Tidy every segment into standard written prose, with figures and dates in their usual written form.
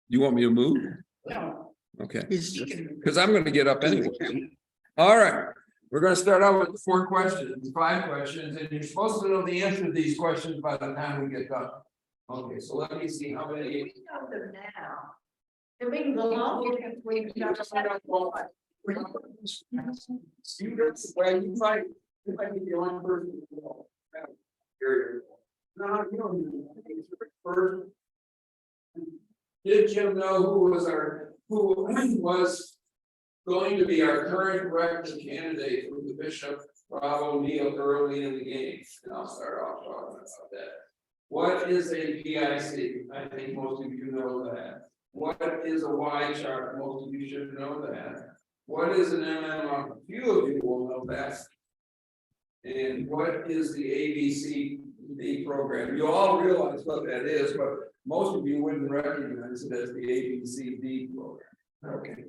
You want me to move? No. Okay, You can- because I'm going to get up anyway. All right, we're going to start out with 4 questions, 5 questions, and you're supposed to know the answer to these questions by the time we get done. Okay, so let me see how many. We know them now. And we can go on. We can just find out what. You might be the only person. No, you don't need to. First. Did Jim know who was going to be our current rector candidate for the Bishop Bravo Neal early in the game? And I'll start off talking about that. What is a PIC? I think most of you know that. What is a Y chart? Most of you should know that. What is an MMR? A few of you will know that. And what is the ABCD program? You all realize what that is, but most of you wouldn't recognize it as the ABCD program. Okay.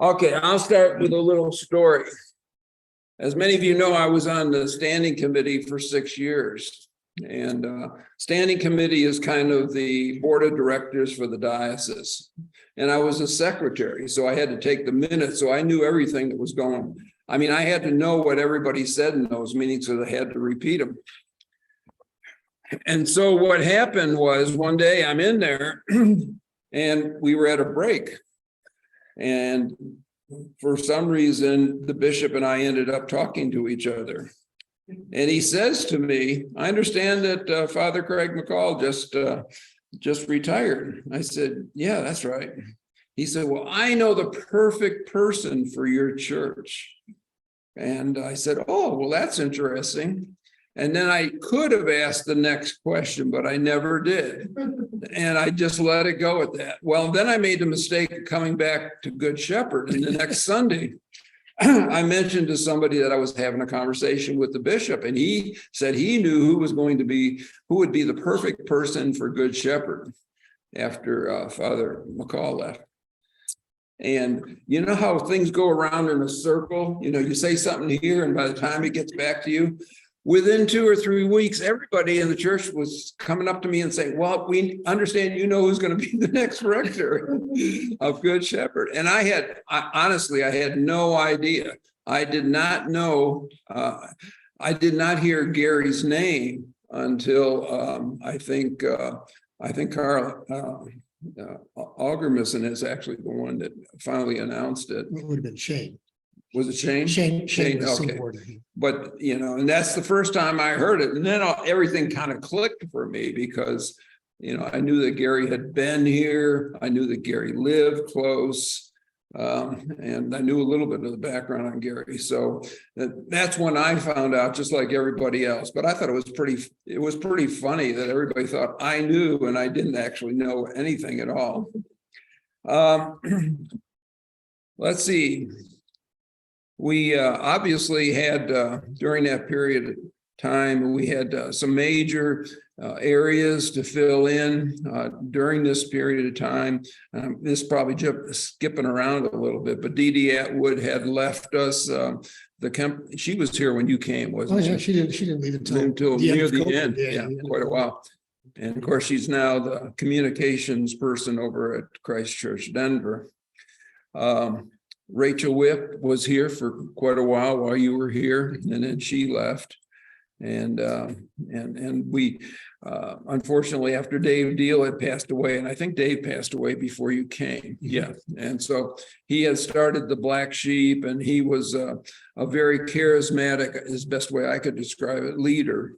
Okay, I'll start with a little story. As many of you know, I was on the standing committee for 6 years. And standing committee is kind of the board of directors for the diocese. And I was a secretary, so I had to take the minutes. So I knew everything that was going on. I mean, I had to know what everybody said in those meetings, so I had to repeat them. And so what happened was one day I'm in there and we were at a break. And for some reason, the bishop and I ended up talking to each other. And he says to me, I understand that Father Craig McCall just retired. I said, yeah, that's right. He said, well, I know the perfect person for your church. And I said, oh, well, that's interesting. And then I could have asked the next question, but I never did. And I just let it go at that. Well, then I made the mistake of coming back to Good Shepherd. And the next Sunday, I mentioned to somebody that I was having a conversation with the bishop, and he said he knew who would be the perfect person for Good Shepherd after Father McCall left. And you know how things go around in a circle? You know, you say something here, and by the time it gets back to you, within 2 or 3 weeks, everybody in the church was coming up to me and saying, well, we understand you know who's going to be the next rector of Good Shepherd. And I honestly had no idea. I did not know. I did not hear Gary's name until I think Carl Augermison is actually the one that finally announced it. It would have been Shane. Was it Shane? Shane was okay. supporting. But, you know, and that's the first time I heard it. And then everything kind of clicked for me because, you know, I knew that Gary had been here. I knew that Gary lived close. And I knew a little bit of the background on Gary. So that's when I found out, just like everybody else. But I thought it was pretty funny that everybody thought I knew and I didn't actually know anything at all. Let's see. We obviously had during that period of time, we had some major areas to fill in during this period of time. This probably just skipping around a little bit, but Dee Dee Atwood had left us. She was here when you came, wasn't she? She didn't leave Until the near of the COVID. end. Yeah, quite a while. And of course, she's now the communications person over at Christ Church Denver. Rachel Whip was here for quite a while you were here, and then she left. And we unfortunately, after Dave Deal had passed away, and I think Dave passed away before you came. Yeah. And so he had started the Black Sheep, and he was a very charismatic, as best way I could describe it, leader.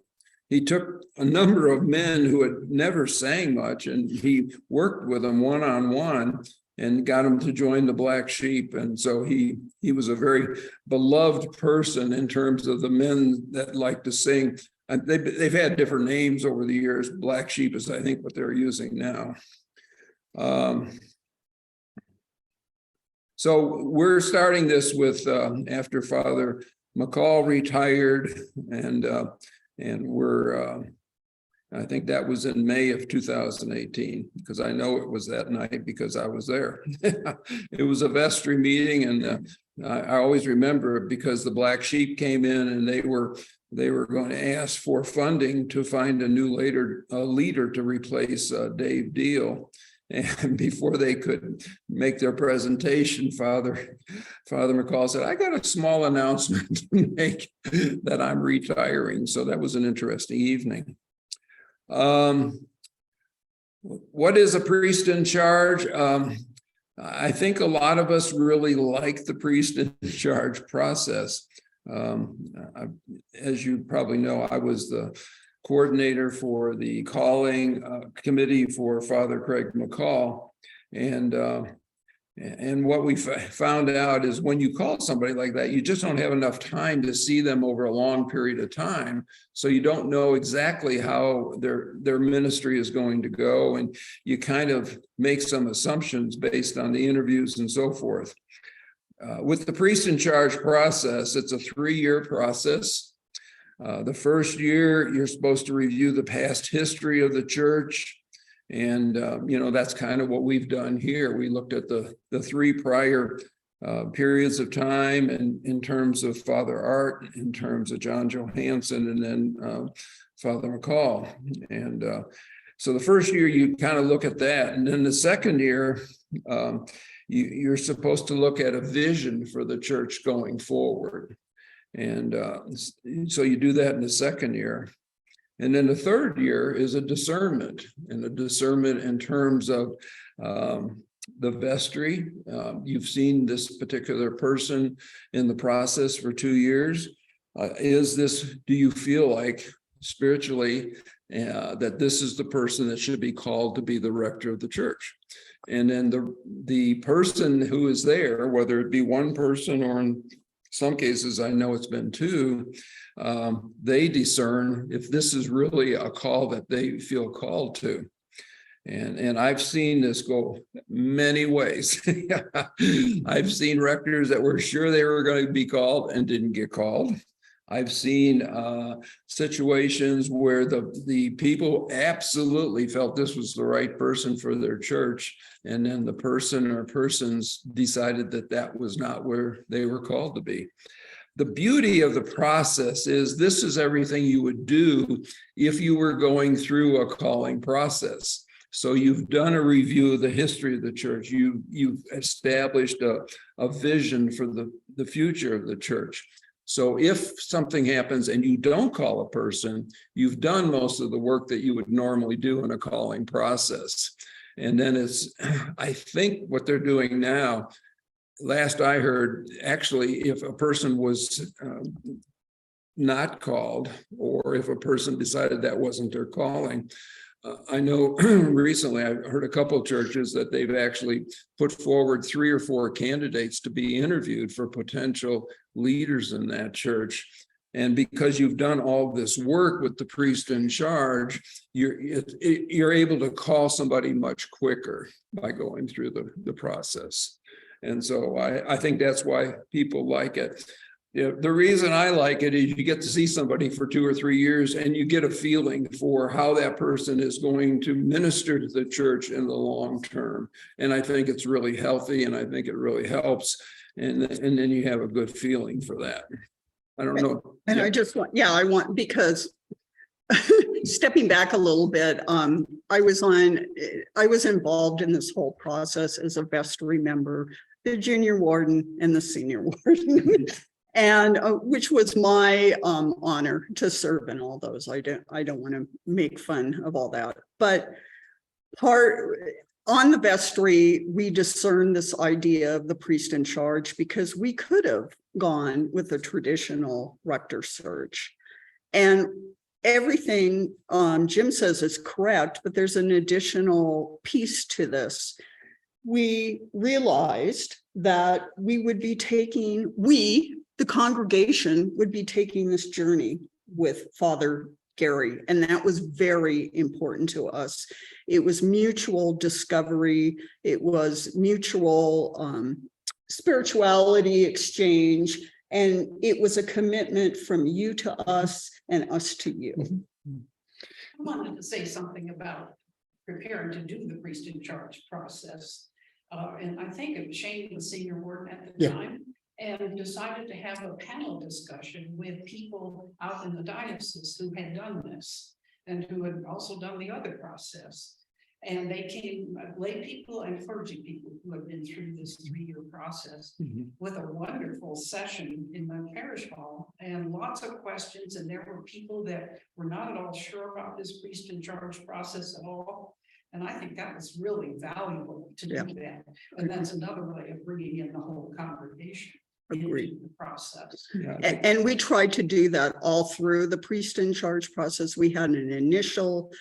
He took a number of men who had never sang much, and he worked with them one-on-one and got him to join the Black Sheep. And so he was a very beloved person in terms of the men that like to sing. And they've had different names over the years. Black Sheep is, I think, what they're using now. So we're starting this with after Father McCall retired, and we're I think that was in May of 2018, because I know it was that night because I was there. It was a vestry meeting, and I always remember it because the Black Sheep came in and they were they were going to ask for funding to find a new leader to replace Dave Deal. And before they could make their presentation, Father McCall said, "I got a small announcement to make that I'm retiring." So that was an interesting evening. What is a priest in charge? I think a lot of us really like the priest in charge process. As you probably know, I was the coordinator for the calling committee for Father Craig McCall. And what we found out is when you call somebody like that, you just don't have enough time to see them over a long period of time. So you don't know exactly how their ministry is going to go. And you kind of make some assumptions based on the interviews and so forth. With the priest in charge process, it's a 3-year process. The first year, you're supposed to review the past history of the church. And, that's kind of what we've done here. We looked at the 3 prior periods of time and in terms of Father Art, in terms of John Johansson, and then Father McCall. And so the first year, you kind of look at that. And then the second year, you're supposed to look at a vision for the church going forward. And so you do that in the second year. And then the third year is a discernment, and a discernment in terms of the vestry. You've seen this particular person in the process for 2 years. Do you feel like spiritually that this is the person that should be called to be the rector of the church? And then the person who is there, whether it be one person or in some cases, I know it's been 2, they discern if this is really a call that they feel called to. And I've seen this go many ways. I've seen rectors that were sure they were going to be called and didn't get called. I've seen situations where the people absolutely felt this was the right person for their church, and then the person or persons decided that was not where they were called to be. The beauty of the process is this is everything you would do if you were going through a calling process. So you've done a review of the history of the church. You've established a vision for the future of the church. So if something happens and you don't call a person, you've done most of the work that you would normally do in a calling process. And then I think what they're doing now, last I heard, actually, if a person was not called, or if a person decided that wasn't their calling, I know recently I've heard a couple of churches that they've actually put forward 3 or 4 candidates to be interviewed for potential leaders in that church. And because you've done all this work with the priest in charge, you're able to call somebody much quicker by going through the process. And so I think that's why people like it. The reason I like it is you get to see somebody for 2 or 3 years and you get a feeling for how that person is going to minister to the church in the long term. And I think it's really healthy, and I think it really helps. And then you have a good feeling for that. I don't know. And I want, because stepping back a little bit, I was involved in this whole process as a vestry member, the junior warden and the senior warden. And which was my honor to serve in all those. I don't want to make fun of all that, but on the vestry, we discerned this idea of the priest in charge because we could have gone with a traditional rector search, and everything Jim says is correct, but there's an additional piece to this. We realized that the congregation would be taking this journey with Father Gary, and that was very important to us. It was mutual discovery. It was mutual spirituality exchange, and it was a commitment from you to us and us to you. I wanted to say something about preparing to do the priest in charge process. And I think it was Shane, the senior warden at the time. and decided to have a panel discussion with people out in the diocese who had done this and who had also done the other process. And they came, lay people and clergy people who have been through this 3-year process with a wonderful session in the parish hall and lots of questions. And there were people that were not at all sure about this priest in charge process at all. And I think that was really valuable to do that. And that's another way of bringing in the whole congregation Agreed. into the process. Yeah, And we tried to do that all through the priest in charge process. We had an initial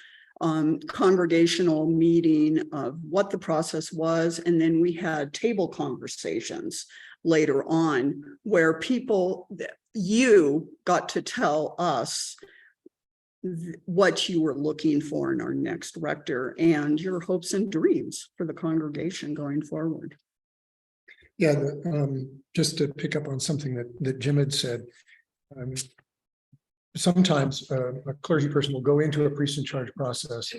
congregational meeting of what the process was, and then we had table conversations later on where you got to tell us what you were looking for in our next rector and your hopes and dreams for the congregation going forward. Yeah, just to pick up on something that Jim had said. Sometimes a clergy person will go into a priest in charge process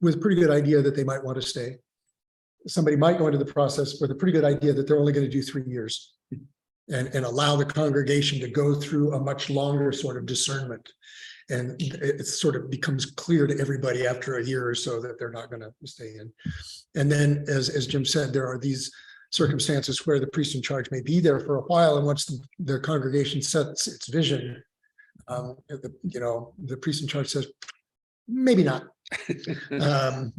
with a pretty good idea that they might want to stay. Somebody might go into the process with a pretty good idea that they're only going to do 3 years and allow the congregation to go through a much longer sort of discernment. And it sort of becomes clear to everybody after a year or so that they're not going to stay in. And then, as Jim said, there are these circumstances where the priest in charge may be there for a while, and once the congregation sets its vision, the priest in charge says, maybe not. And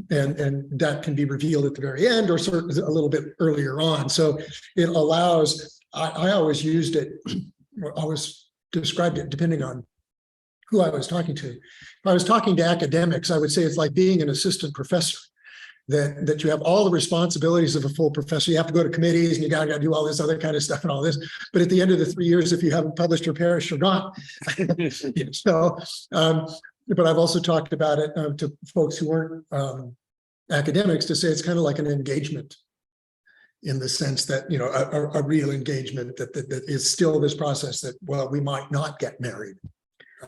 that can be revealed at the very end or sort of a little bit earlier on. So it allows, I always used it, always described it depending on who I was talking to. If I was talking to academics, I would say it's like being an assistant professor. That you have all the responsibilities of a full professor. You have to go to committees and you got to do all this other kind of stuff and all this. But at the end of the 3 years, if you haven't published or perished or not. So, but I've also talked about it to folks who weren't academics to say it's kind of like an engagement in the sense that, a real engagement that is still this process that, well, we might not get married.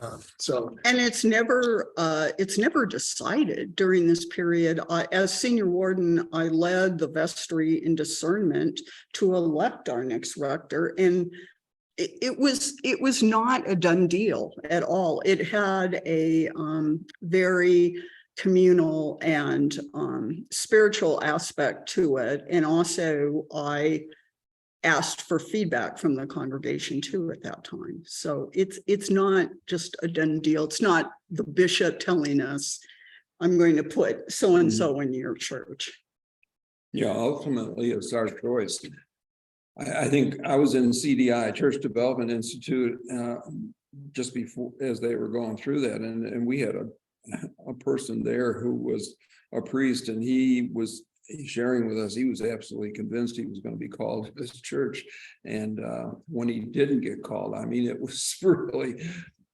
And it's never decided during this period. As senior warden, I led the vestry in discernment to elect our next rector, and it was not a done deal at all. It had a very communal and spiritual aspect to it, and also I asked for feedback from the congregation too at that time. So it's not just a done deal. It's not the bishop telling us, I'm going to put so-and-so in your church. Yeah, ultimately it's our choice. I think I was in CDI, Church Development Institute, just before, as they were going through that. And we had a person there who was a priest, and he was sharing with us, he was absolutely convinced he was going to be called to this church. And when he didn't get called, I mean, it was really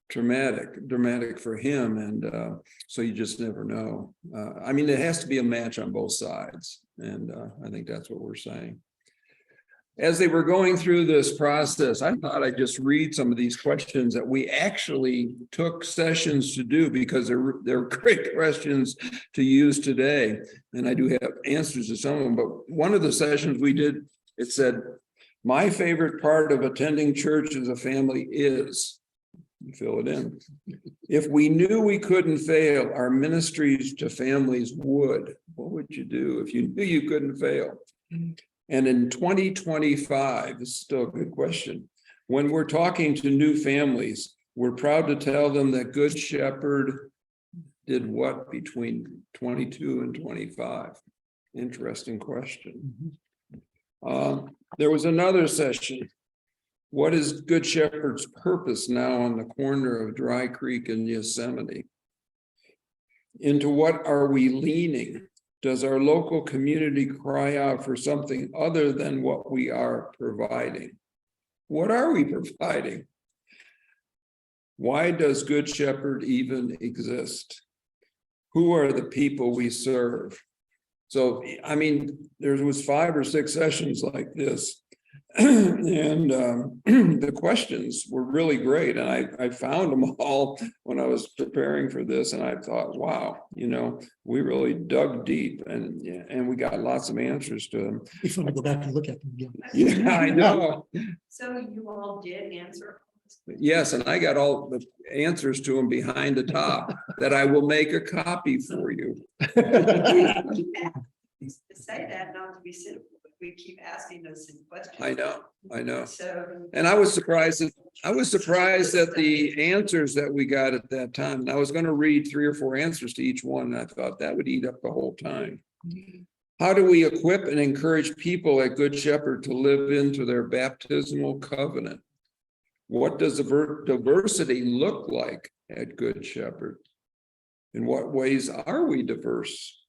dramatic for him. And so you just never know. I mean, it has to be a match on both sides. And I think that's what we're saying. As they were going through this process, I thought I'd just read some of these questions that we actually took sessions to do, because they're great questions to use today. And I do have answers to some of them, but one of the sessions we did, it said, my favorite part of attending church as a family is, fill it in. If we knew we couldn't fail, our ministries to families would. What would you do if you knew you couldn't fail? And in 2025, this is still a good question. When we're talking to new families, we're proud to tell them that Good Shepherd did what between 22 and 25? Interesting question. There was another session. What is Good Shepherd's purpose now on the corner of Dry Creek and Yosemite? Into what are we leaning? Does our local community cry out for something other than what we are providing? What are we providing? Why does Good Shepherd even exist? Who are the people we serve? So, I mean, there was 5 or 6 sessions like this. And the questions were really great. And I found them all when I was preparing for this. And I thought, wow, we really dug deep and we got lots of answers to them. If I go back and look at them again. Yeah, I know. So you all did answer. Yes, and I got all the answers to them behind the top that I will make a copy for you. To say that, not to be cynical, but we keep asking those same questions. I know. So. And I was surprised at the answers that we got at that time. And I was going to read 3 or 4 answers to each one. And I thought that would eat up the whole time. How do we equip and encourage people at Good Shepherd to live into their baptismal covenant? What does diversity look like at Good Shepherd? In what ways are we diverse?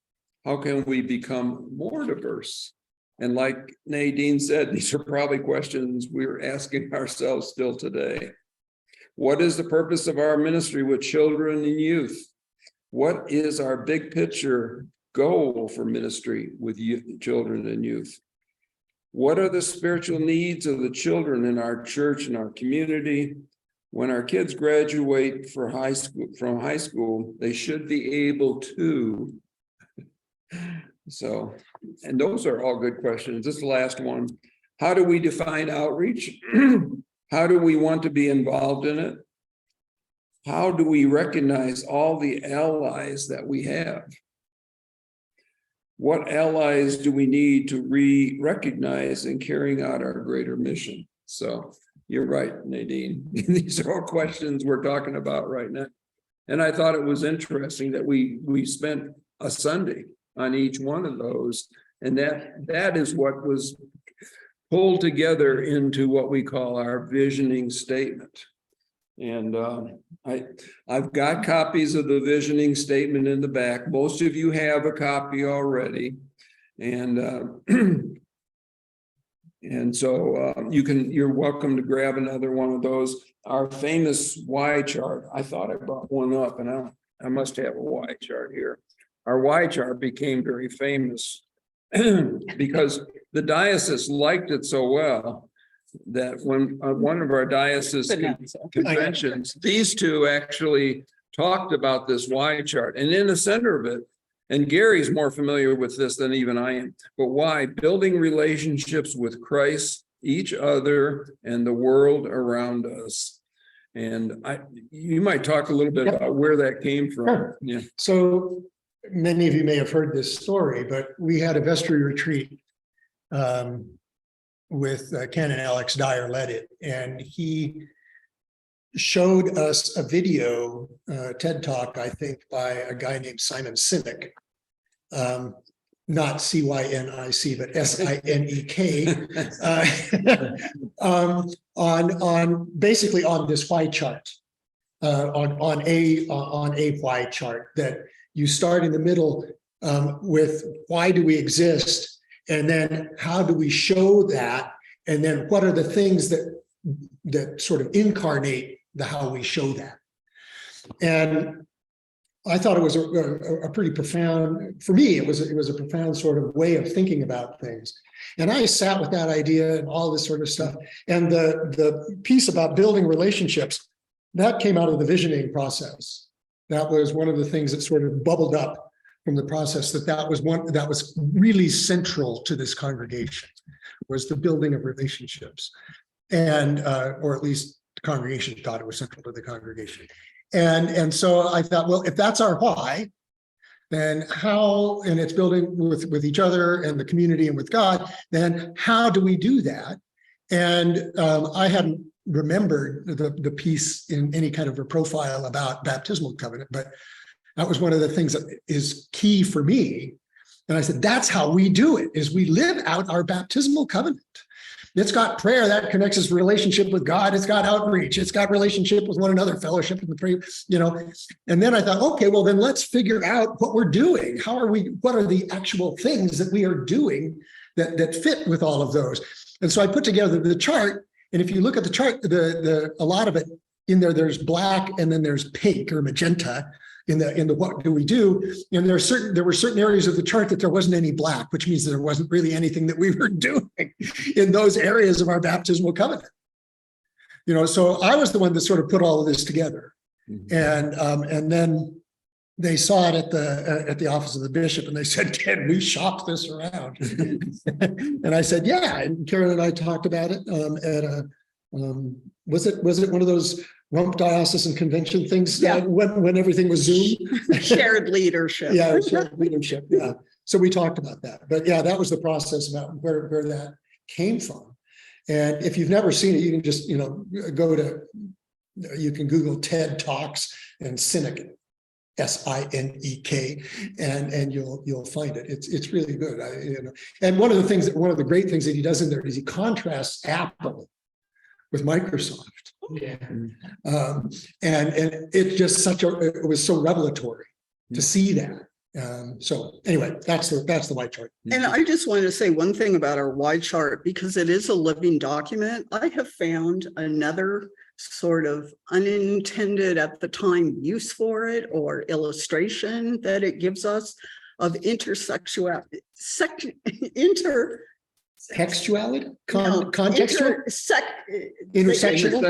How can we become more diverse? And like Nadine said, these are probably questions we're asking ourselves still today. What is the purpose of our ministry with children and youth? What is our big picture goal for ministry with youth, children and youth? What are the spiritual needs of the children in our church and our community? When our kids graduate from high school, they should be able to. So, and those are all good questions. This last one, how do we define outreach? How do we want to be involved in it? How do we recognize all the allies that we have? What allies do we need to recognize in carrying out our greater mission? So you're right, Nadine. These are all questions we're talking about right now. And I thought it was interesting that we spent a Sunday on each one of those. And that is what was pulled together into what we call our visioning statement. And I've got copies of the visioning statement in the back. Most of you have a copy already. And and so you're welcome to grab another one of those. Our famous Y chart, I thought I brought one up, and I must have a Y chart here. Our Y chart became very famous because the diocese liked it so well that when one of our diocese conventions, these two actually talked about this Y chart, and in the center of it, and Gary's more familiar with this than even I am, but why? Building relationships with Christ, each other, and the world around us. And you might talk a little bit about where that came from. Sure. Yeah. So many of you may have heard this story, but we had a vestry retreat with Canon Alex Dyer led it, and he showed us a video, TED Talk, I think, by a guy named Simon Sinek, not CYNIC, but SINEK, on basically on this Y chart, on a Y chart, that you start in the middle with why do we exist, and then how do we show that, and then what are the things that sort of incarnate the how we show that. And I thought it was a pretty profound, for me, it was a profound sort of way of thinking about things. And I sat with that idea and all this sort of stuff. And the piece about building relationships, that came out of the visioning process. That was one of the things that sort of bubbled up from the process, that was really central to this congregation, was the building of relationships. And, or at least the congregation thought it was central to the congregation. And so I thought, well, if that's our why, then how, and it's building with each other and the community and with God, then how do we do that? And I hadn't remembered the piece in any kind of a profile about baptismal covenant, but that was one of the things that is key for me. And I said, that's how we do it, is we live out our baptismal covenant. It's got prayer that connects us relationship with God. It's got outreach. It's got relationship with one another, fellowship in the prayer, And then I thought, okay, well, then let's figure out what we're doing. What are the actual things that we are doing that fit with all of those? And so I put together the chart. And if you look at the chart, a lot of it in there's black and then there's pink or magenta. in the what do we do? And there were certain areas of the chart that there wasn't any black, which means that there wasn't really anything that we were doing in those areas of our baptismal covenant. You know, so I was the one that sort of put all of this together. And then they saw it at the office of the bishop, and they said, "Can we shop this around?" And I said, "Yeah." And Karen and I talked about it at a was it one of those rump diocesan convention things? Yeah. When everything was Zoom. Shared leadership. Yeah, shared leadership. Yeah. So we talked about that, but yeah, that was the process about where that came from. And if you've never seen it, you can just you can Google TED Talks and Sinek, SINEK, and you'll find it. It's really good. And one of the great things that he does in there is he contrasts Apple with Microsoft. And it just it was so revelatory to see that. So anyway, that's the white chart. And I just wanted to say one thing about our Y chart, because it is a living document. I have found another sort of unintended at the time use for it, or illustration that it gives us of intersexuality, Textuality? no, Contextual? intersectional.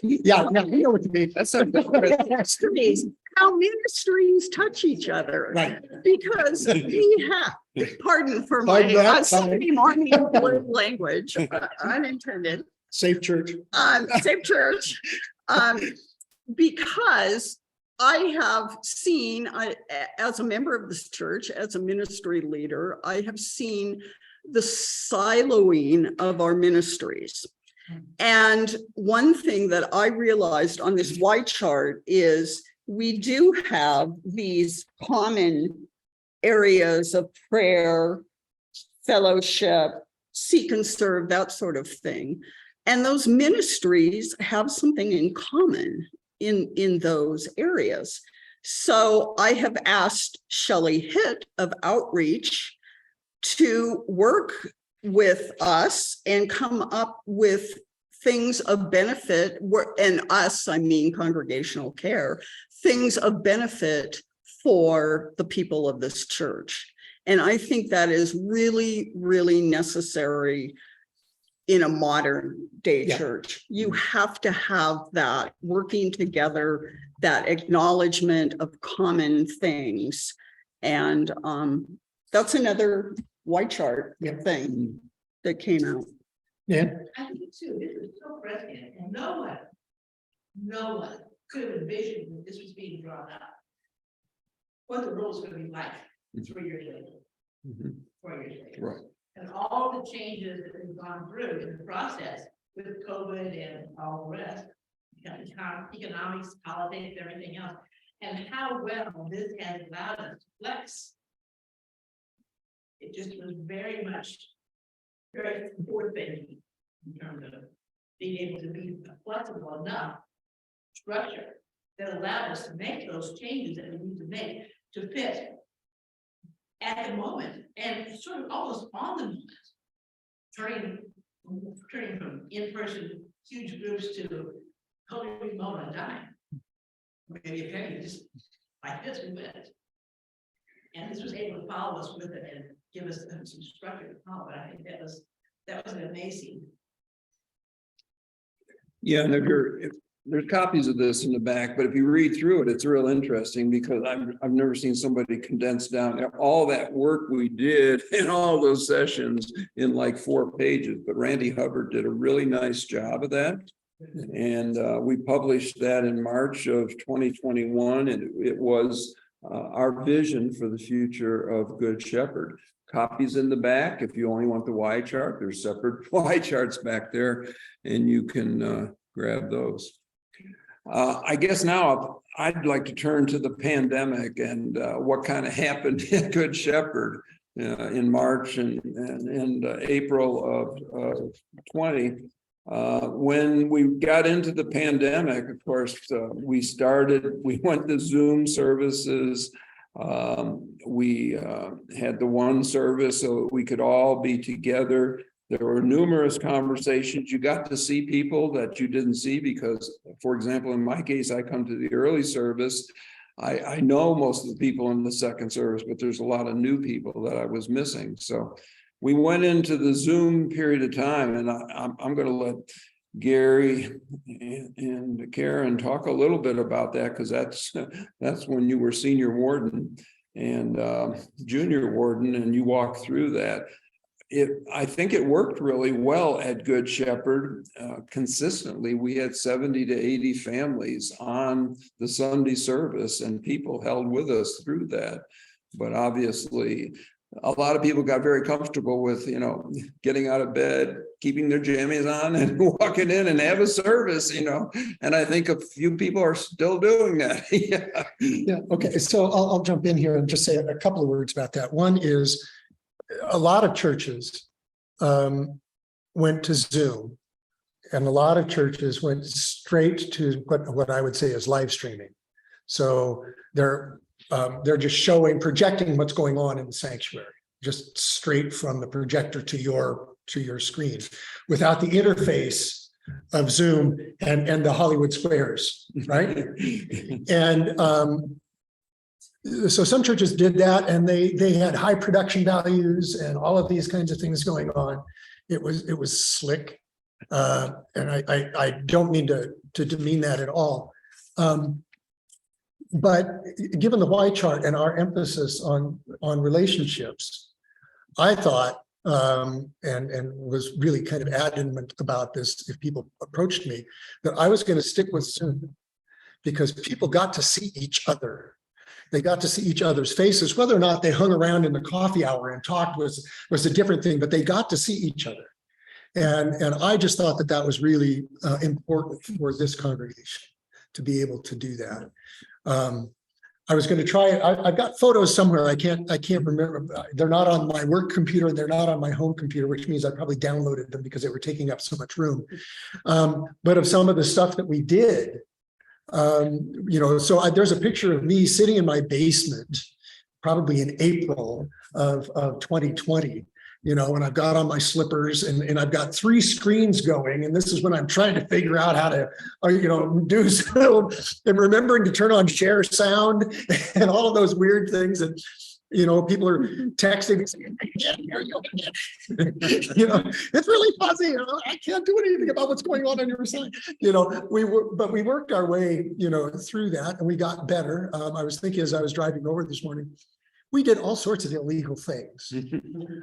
Yeah, you know what you mean. That's Ministries, how ministries touch each other. Right. Because we have, pardon for my Pardon that, Sunday morning word language, unintended. Safe church. Safe church. Because I have seen, as a member of this church, as a ministry leader, I have seen the siloing of our ministries. And one thing that I realized on this Y chart is we do have these common areas of prayer, fellowship, seek and serve, that sort of thing. And those ministries have something in common in those areas. So I have asked Shelley Hitt of Outreach to work with us and come up with things of benefit, and us, I mean congregational care, things of benefit for the people of this church. And I think that is really, really necessary in a modern day church. You have to have that working together, that acknowledgement of common things. And that's another Y chart thing that came out. Yeah. I think too, it was so prescient, and no one could have envisioned that this was being drawn up. What the role is gonna be like 3 years later, 4 years later. Right. And all the changes that we've gone through in the process with COVID and all the rest, economics, politics, everything else, and how well this has allowed us to flex. It just was very forward-thinking in terms of being able to be flexible enough structure that allowed us to make those changes that we need to make to fit at the moment, and sort of almost on the moment, turning from in-person huge groups to totally remote on a dime. Maybe if any, just like this, we went. And this was able to follow us with it and give us some structure to follow. But I think that was an amazing. Yeah, and there's copies of this in the back, but if you read through it, it's real interesting because I've never seen somebody condense down all that work we did in all those sessions in like 4 pages. But Randy Hubbard did a really nice job of that. And we published that in March of 2021, and it was our vision for the future of Good Shepherd. Copies in the back. If you only want the Y chart, there's separate Y charts back there, and you can grab those. I guess now I'd like to turn to the pandemic and what kind of happened at Good Shepherd in March and April of 20. When we got into the pandemic, of course, we went to Zoom services. We had the one service so we could all be together. There were numerous conversations. You got to see people that you didn't see because, for example, in my case, I come to the early service. I know most of the people in the second service, but there's a lot of new people that I was missing. So we went into the Zoom period of time, and I'm going to let Gary and Karen talk a little bit about that, because that's when you were senior warden and junior warden, and you walked through that. I think it worked really well at Good Shepherd. Consistently, we had 70 to 80 families on the Sunday service, and people held with us through that. But obviously, a lot of people got very comfortable with, getting out of bed, keeping their jammies on and walking in and have a service, and I think a few people are still doing that. Yeah. Yeah, okay, so I'll jump in here and just say a couple of words about that. One is a lot of churches went to Zoom, and a lot of churches went straight to what I would say is live streaming. So they're just projecting what's going on in the sanctuary, just straight from the projector to your screen, without the interface of Zoom and the Hollywood Squares, right? And so some churches did that, and they had high production values and all of these kinds of things going on. It was slick, and I don't mean to demean that at all. But given the Y chart and our emphasis on relationships, I thought, and was really kind of adamant about this if people approached me, that I was going to stick with Zoom, because people got to see each other. They got to see each other's faces. Whether or not they hung around in the coffee hour and talked was a different thing, but they got to see each other. And I just thought that was really important for this congregation to be able to do that. I was going to try it. I've got photos somewhere. I can't remember. They're not on my work computer. They're not on my home computer, which means I probably downloaded them because they were taking up so much room. But of some of the stuff that we did, so there's a picture of me sitting in my basement, probably in April of 2020. When I've got on my slippers and I've got 3 screens going, and this is when I'm trying to figure out how to, do so, and remembering to turn on share sound and all of those weird things. And, people are texting me saying, it's really fuzzy. I can't do anything about what's going on your side. But we worked our way, through that, and we got better. I was thinking as I was driving over this morning, we did all sorts of illegal things.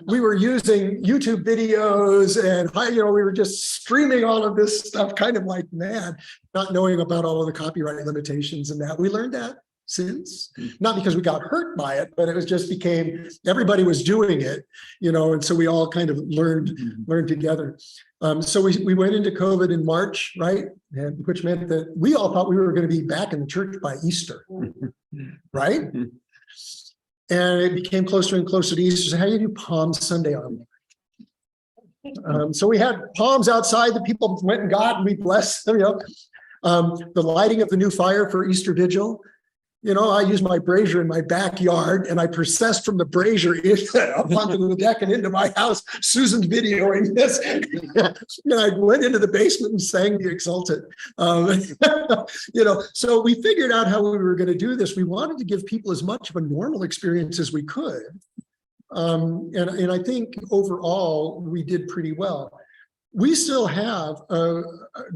We were using YouTube videos, and we were just streaming all of this stuff kind of like mad, not knowing about all of the copyright limitations and that. We learned that since, not because we got hurt by it, but it was just became, everybody was doing it, and so we all kind of learned together. So we went into COVID in March, right? And which meant that we all thought we were going to be back in the church by Easter, right? And it became closer and closer to Easter. So how do you do Palm Sunday on? So we had palms outside that people went and got, and we blessed them. The lighting of the new fire for Easter Vigil. I used my brazier in my backyard, and I processed from the brazier up onto the deck and into my house. Susan's videoing this. And I went into the basement and sang the Exultet. So we figured out how we were going to do this. We wanted to give people as much of a normal experience as we could. And I think overall we did pretty well. We still have a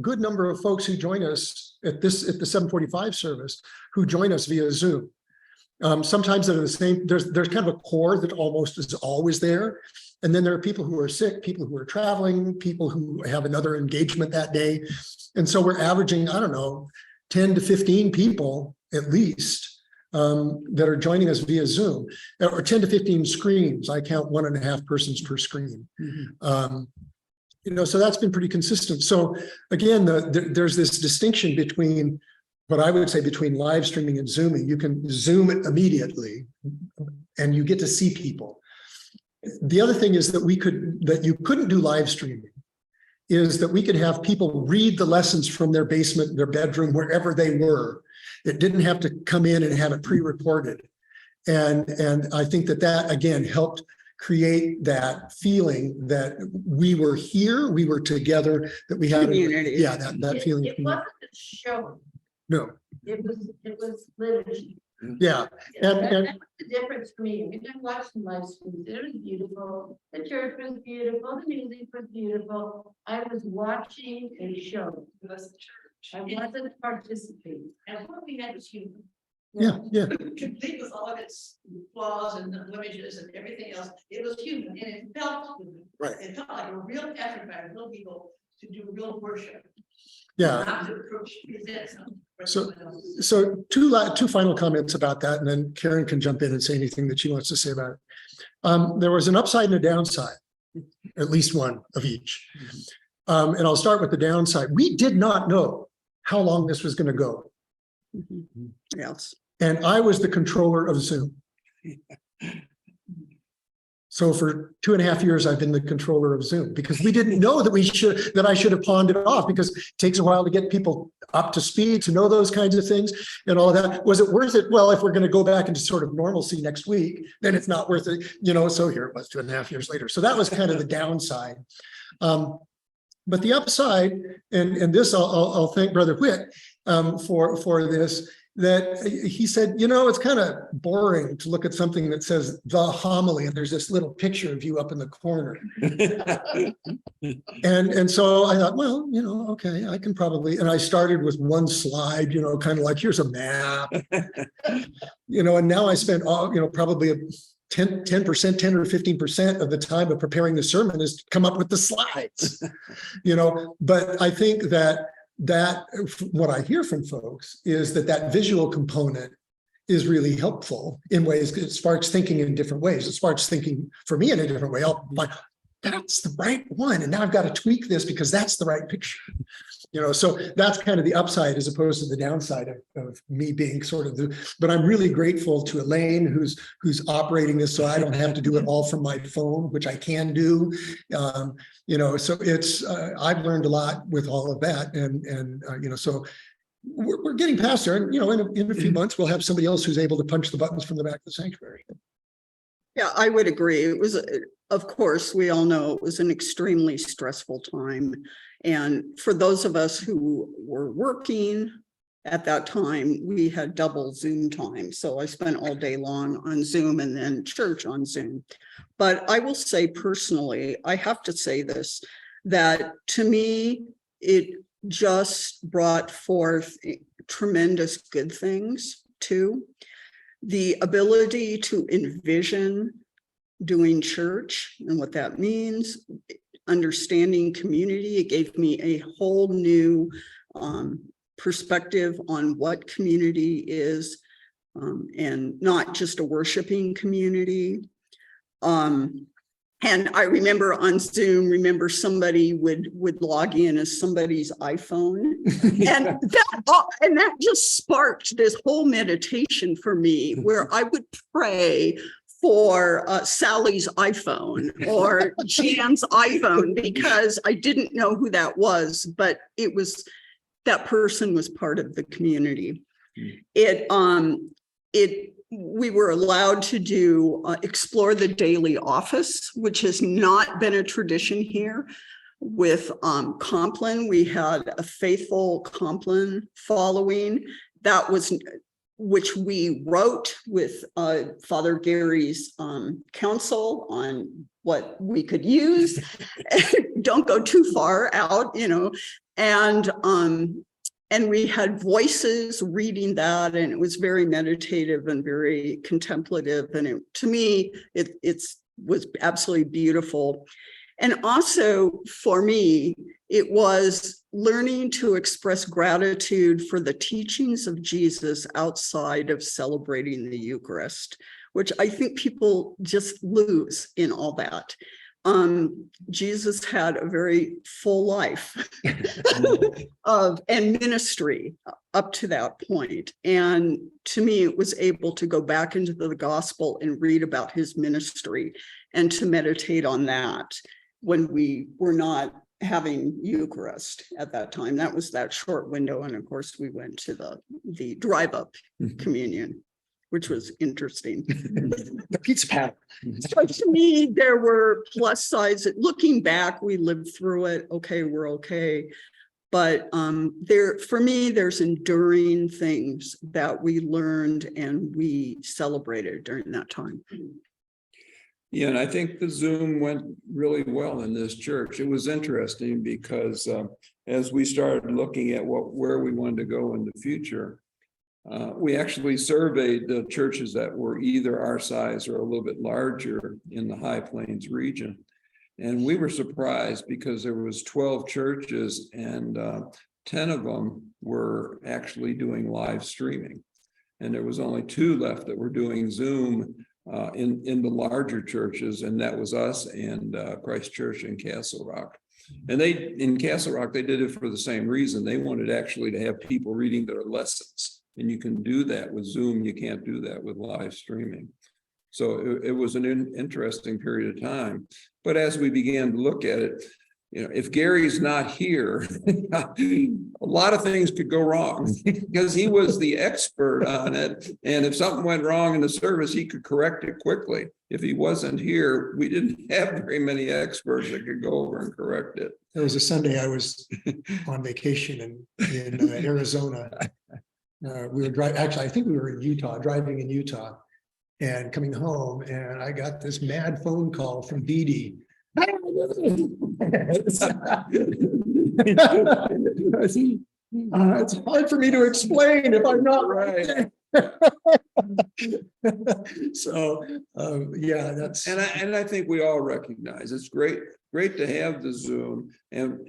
good number of folks who join us at the 745 service who join us via Zoom. Sometimes they're the same. There's kind of a core that almost is always there. And then there are people who are sick, people who are traveling, people who have another engagement that day. And so we're averaging, 10 to 15 people at least that are joining us via Zoom, or 10 to 15 screens. I count 1.5 persons per screen. So that's been pretty consistent. So again, there's this distinction between what I would say between live streaming and Zooming. You can Zoom it immediately and you get to see people. The other thing is that you couldn't do live streaming is that we could have people read the lessons from their basement, their bedroom, wherever they were. It didn't have to come in and have it pre-recorded. And I think that again helped create that feeling that we were here, we were together, that we had. Community. Yeah, that feeling. It wasn't a show, No, it was liturgy. yeah, and- That was the difference for me. We didn't watch the live streams. It was beautiful. The church was beautiful. The music was beautiful. I was watching a show. It was the church. I wasn't participating. And what we had was human. yeah, yeah. Complete with all of its flaws and blemishes and everything else. It was human and it felt human. Right. It felt like a real effort by real people to do real worship. Yeah. Not to present something for So- someone else. So two final comments about that, and then Karen can jump in and say anything that she wants to say about it. There was an upside and a downside, at least one of each. And I'll start with the downside. We did not know how long this was going to go. Yes. And I was the controller of Zoom. So for 2.5 years, I've been the controller of Zoom because we didn't know that I should have pawned it off, because it takes a while to get people up to speed, to know those kinds of things and all of that. Was it worth it? Well, if we're going to go back into sort of normalcy next week, then it's not worth it, so here it was 2.5 years later. So that was kind of the downside. But the upside, and this I'll thank Brother Whit for this, that he said, it's kind of boring to look at something that says the homily and there's this little picture of you up in the corner. And so I thought, well, okay, I can probably, and I started with one slide, kind of like, here's a map, and now I spend probably 10% or 15% of the time of preparing the sermon is to come up with the slides, but I think that what I hear from folks is that visual component is really helpful in ways. It sparks thinking in different ways. It sparks thinking for me in a different way. I'll find that's the right one, and now I've got to tweak this because that's the right picture. So that's kind of the upside as opposed to the downside of me being sort of but I'm really grateful to Elaine who's operating this so I don't have to do it all from my phone, which I can do. So it's I've learned a lot with all of that, and so we're getting past there, and in a few months we'll have somebody else who's able to punch the buttons from the back of the sanctuary. Yeah, I would agree. It was, of course, we all know it was an extremely stressful time. And for those of us who were working at that time, we had double Zoom time. So I spent all day long on Zoom and then church on Zoom. But I will say personally, I have to say this, that to me, it just brought forth tremendous good things too. The ability to envision doing church and what that means, understanding community. It gave me a whole new perspective on what community is, and not just a worshiping community. And I remember on Zoom, somebody would log in as somebody's iPhone. And that just sparked this whole meditation for me where I would pray for Sally's iPhone or Jan's iPhone because I didn't know who that was, but that person was part of the community. We were allowed to do explore the daily office, which has not been a tradition here. With Compline, we had a faithful Compline following which we wrote with Father Gary's counsel on what we could use. Don't go too far out, and we had voices reading that, and it was very meditative and very contemplative. And to me, it was absolutely beautiful. And also for me, it was learning to express gratitude for the teachings of Jesus outside of celebrating the Eucharist, which I think people just lose in all that. Jesus had a very full life and ministry up to that point. And to me, it was able to go back into the gospel and read about his ministry and to meditate on that when we were not having Eucharist at that time. That was that short window. And of course, we went to the drive-up communion, which was interesting. The pizza pattern. But to me, there were plus sides. Looking back, we lived through it. Okay, we're okay. But for me, there's enduring things that we learned and we celebrated during that time. Yeah, and I think the Zoom went really well in this church. It was interesting because as we started looking at where we wanted to go in the future, we actually surveyed the churches that were either our size or a little bit larger in the High Plains region. And we were surprised because there was 12 churches and 10 of them were actually doing live streaming. And there was only 2 left that were doing Zoom in the larger churches, and that was us and Christ Church in Castle Rock. And in Castle Rock, they did it for the same reason. They wanted actually to have people reading their lessons. And you can do that with Zoom. You can't do that with live streaming. So it was an interesting period of time. But as we began to look at it, if Gary's not here, a lot of things could go wrong because he was the expert on it. And if something went wrong in the service, he could correct it quickly. If he wasn't here, we didn't have very many experts that could go over and correct it. There was a Sunday I was on vacation in Arizona. We were driving, actually, I think we were in Utah, driving in Utah and coming home. And I got this mad phone call from Dee Dee. It's hard for me to explain if I'm not right. So, yeah, that's. And I think we all recognize it's great to have the Zoom and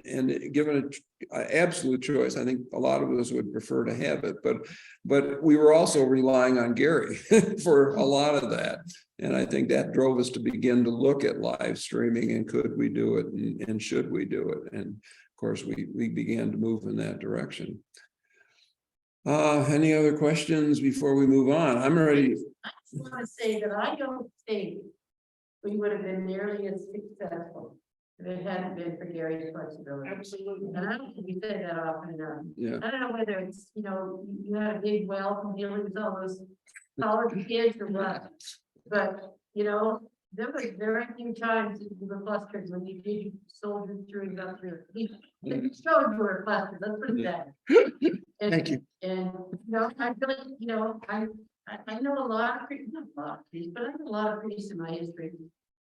given an absolute choice. I think a lot of us would prefer to have it, but we were also relying on Gary for a lot of that. And I think that drove us to begin to look at live streaming and could we do it and should we do it? And of course, we began to move in that direction. Any other questions before we move on? I'm ready. I just want to say that I don't think we would have been nearly as successful if it hadn't been for Gary's flexibility. Absolutely. And I don't think we say that often enough. Yeah. I don't know whether it's, you had a big wealth and dealing with all those college kids or what. But, there was very few times that you were flustered when you did soldier through and got through. You showed you were flustered, let's put it that. And, Thank you. And, I feel like, I know a lot of priests, not a lot of priests, but I know a lot of priests in my history.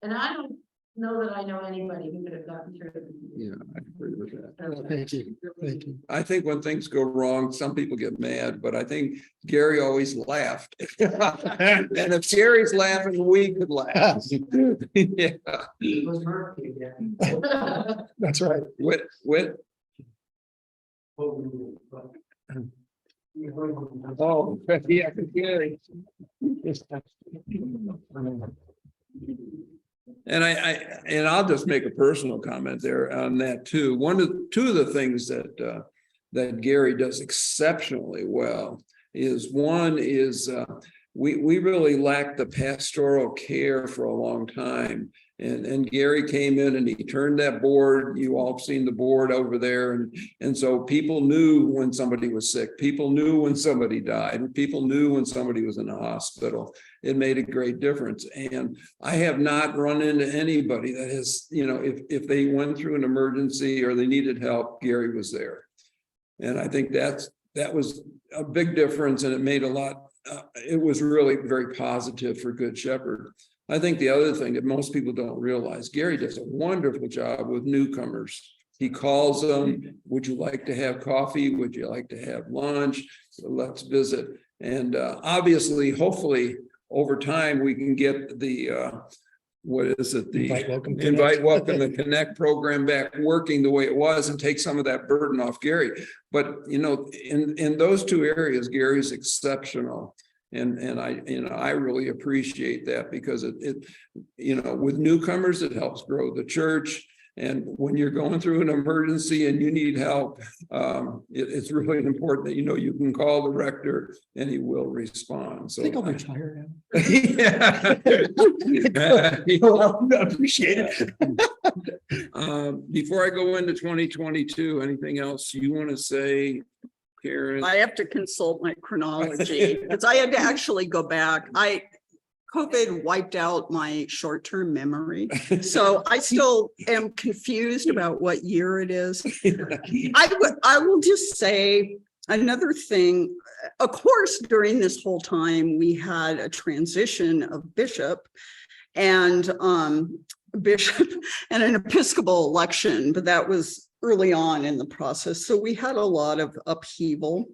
And I don't know that I know anybody who could have gotten through it. Yeah, I agree with that. Thank you. Thank you. I think when things go wrong, some people get mad, but I think Gary always laughed. And if Gary's laughing, we could laugh. Yeah. That's right. Wit. Oh, yeah, Gary. And I'll just make a personal comment there on that too. Two of the things that Gary does exceptionally well is we really lacked the pastoral care for a long time. And Gary came in and he turned that board. You all have seen the board over there. And so people knew when somebody was sick. People knew when somebody died. People knew when somebody was in the hospital. It made a great difference. And I have not run into anybody that has, if they went through an emergency or they needed help, Gary was there. And I think that was a big difference, and it made a lot. It was really very positive for Good Shepherd. I think the other thing that most people don't realize, Gary does a wonderful job with newcomers. He calls them, would you like to have coffee? Would you like to have lunch? Let's visit. And obviously, hopefully, over time, we can get the, Invite, Welcome, and Connect program back working the way it was and take some of that burden off Gary. But, in those two areas, Gary's exceptional. And I really appreciate that because it with newcomers, it helps grow the church. And when you're going through an emergency and you need help, it's really important that you can call the rector and he will respond. So I think I'll retire now. Yeah. I appreciate it. Before I go into 2022, anything else you want to say? Karen. I have to consult my chronology because I had to actually go back. COVID wiped out my short-term memory. So I still am confused about what year it is. I will just say another thing. Of course, during this whole time, we had a transition of bishop and an Episcopal election, but that was early on in the process. So we had a lot of upheaval.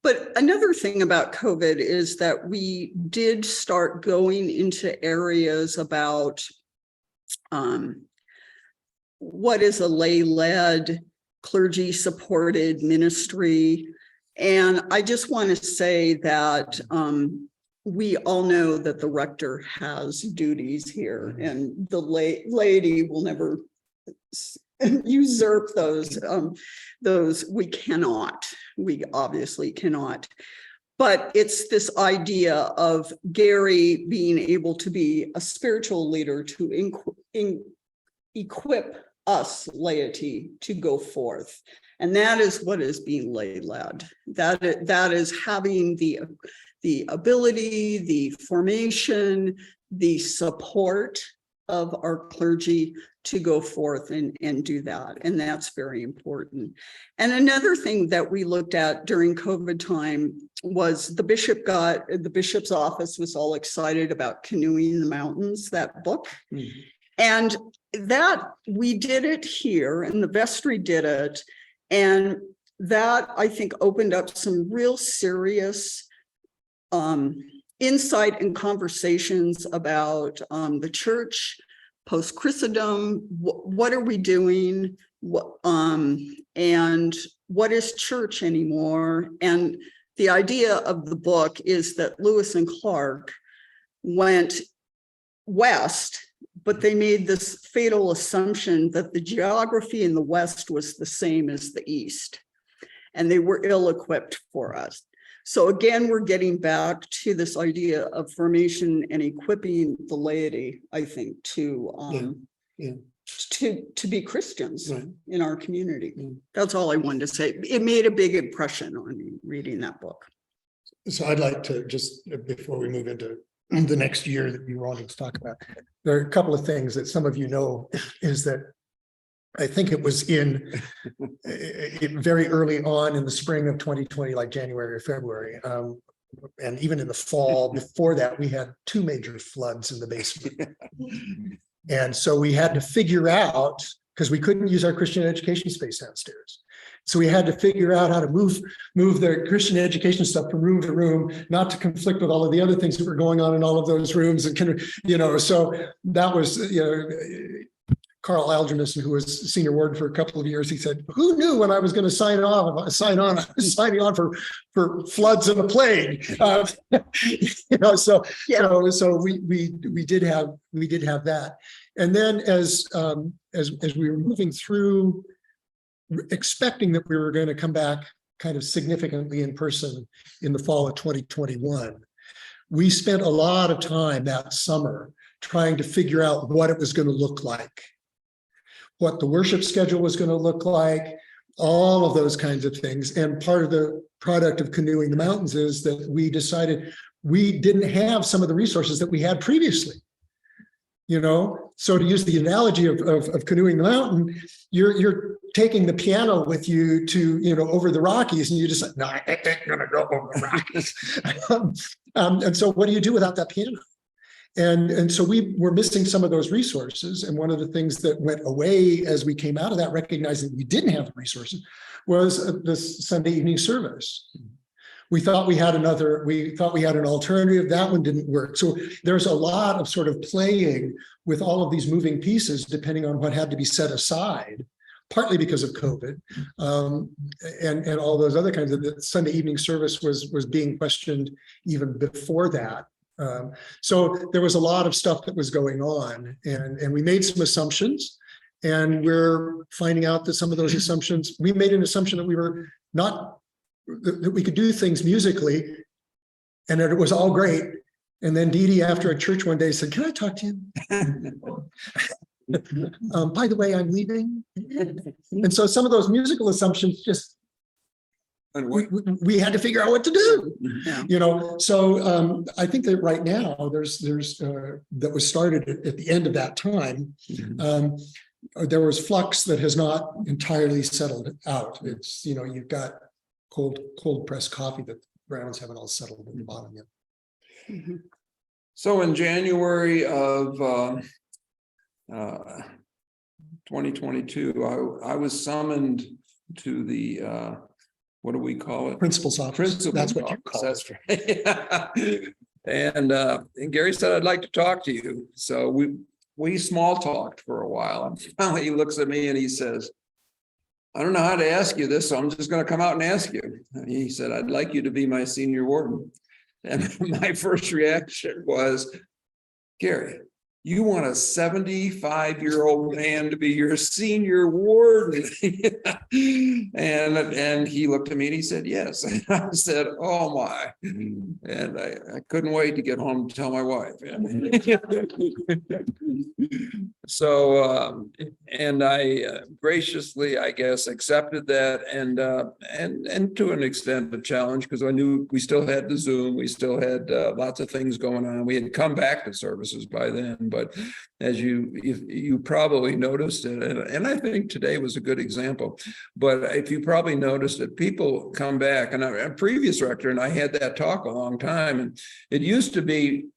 But another thing about COVID is that we did start going into areas about what is a lay-led, clergy-supported ministry. And I just want to say that we all know that the rector has duties here, and the laity will never usurp those. We obviously cannot. But it's this idea of Gary being able to be a spiritual leader to equip us laity to go forth. And that is what is being lay-led. That is having the ability, the formation, the support of our clergy to go forth and do that. And that's very important. And another thing that we looked at during COVID time was the bishop's office was all excited about Canoeing the Mountains, that book. Mm-hmm. And that we did it here and the vestry did it. And that I think opened up some real serious insight and conversations about the church, post-Christendom, what are we doing, and what is church anymore? And the idea of the book is that Lewis and Clark went west, but they made this fatal assumption that the geography in the West was the same as the East, and they were ill-equipped for us. So again, we're getting back to this idea of formation and equipping the laity, I think, to be Christians in our community. Yeah. That's all I wanted to say. It made a big impression on me reading that book. So I'd like to just, before we move into the next year that we were wanting to talk about, there are a couple of things that some of you know is that I think it was very early on in the spring of 2020, like January or February. And even in the fall before that, we had 2 major floods in the basement. And so we had to figure out, because we couldn't use our Christian education space downstairs. So we had to figure out how to move the Christian education stuff from room to room, not to conflict with all of the other things that were going on in all of those rooms. And so that was, Carl Algernon, who was senior warden for a couple of years, he said, "Who knew when I was going to sign on? I was signing on for floods and a plague." So we did have that, and then as we were moving through, expecting that we were going to come back kind of significantly in person in the fall of 2021, we spent a lot of time that summer trying to figure out what it was going to look like, what the worship schedule was going to look like, all of those kinds of things. And part of the product of Canoeing the Mountains is that we decided we didn't have some of the resources that we had previously. So to use the analogy of canoeing the mountain, you're taking the piano with you to, over the Rockies, and you just like, no, I ain't gonna go over the Rockies. And so what do you do without that piano? And so we were missing some of those resources. And one of the things that went away as we came out of that, recognizing we didn't have the resources, was this Sunday evening service. We thought we had an alternative. That one didn't work. So there's a lot of sort of playing with all of these moving pieces, depending on what had to be set aside, partly because of COVID, and all those other kinds of. The Sunday evening service was being questioned even before that. So there was a lot of stuff that was going on, and we made some assumptions, and we're finding out that some of those assumptions, we made an assumption that we could do things musically, and that it was all great. And then Dee Dee, after a church one day, said, "Can I talk to you? By the way, I'm leaving." And so some of those musical assumptions just And we had to figure out what to do. Yeah. You know, so I think that right now there's that was started at the end of that time. There was flux that has not entirely settled out. It's, you know, you've got cold pressed coffee that the grounds haven't all settled at the bottom yet. Mhm. So in January of 2022, I was summoned to the what do we call it? Principal's office. Principal's That's what you office, call it. that's right. And Gary said, I'd like to talk to you. So we small talked for a while. And finally he looks at me and he says, I don't know how to ask you this, so I'm just going to come out and ask you. And he said, I'd like you to be my senior warden. And my first reaction was, Gary, you want a 75-year-old man to be your senior warden? And he looked at me and he said, yes. And I said, oh my. And I couldn't wait to get home to tell my wife. So, and I graciously, I guess, accepted that, and to an extent a challenge, because I knew we still had the Zoom, we still had lots of things going on. We had come back to services by then, but as you probably noticed it, and I think today was a good example. But if you probably noticed it, people come back, and a previous rector and I had that talk a long time, and it used to be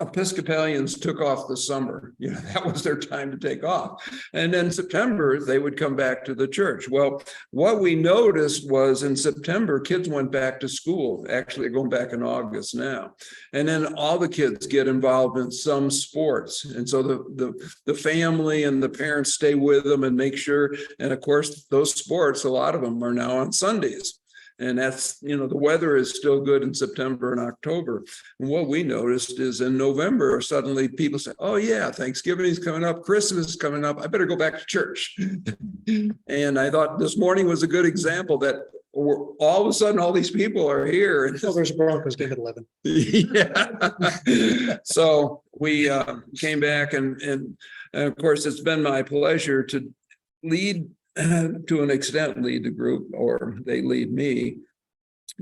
Episcopalians took off the summer, you know, that was their time to take off. And then September, they would come back to the church. Well, what we noticed was in September, kids went back to school. Actually, they're going back in August now. And then all the kids get involved in some sports. And so the family and the parents stay with them and make sure. And of course, those sports, a lot of them are now on Sundays. And that's, you know, the weather is still good in September and October. And what we noticed is in November, suddenly people say, oh yeah, Thanksgiving is coming up, Christmas is coming up, I better go back to church. And I thought this morning was a good example that all of a sudden, all these people are here. And So there's a Broncos game at 11. yeah. So we came back and of course, it's been my pleasure to lead, to an extent, lead the group, or they lead me.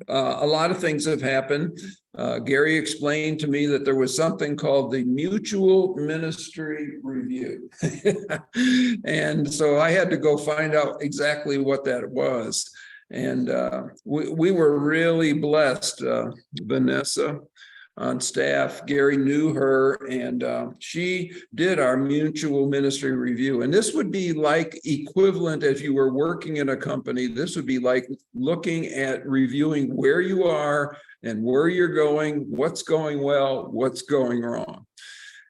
A lot of things have happened. Gary explained to me that there was something called the Mutual Ministry Review. And so I had to go find out exactly what that was. And we were really blessed, Vanessa on staff. Gary knew her, and she did our mutual ministry review. And this would be like equivalent if you were working in a company. This would be like looking at reviewing where you are and where you're going, what's going well, what's going wrong.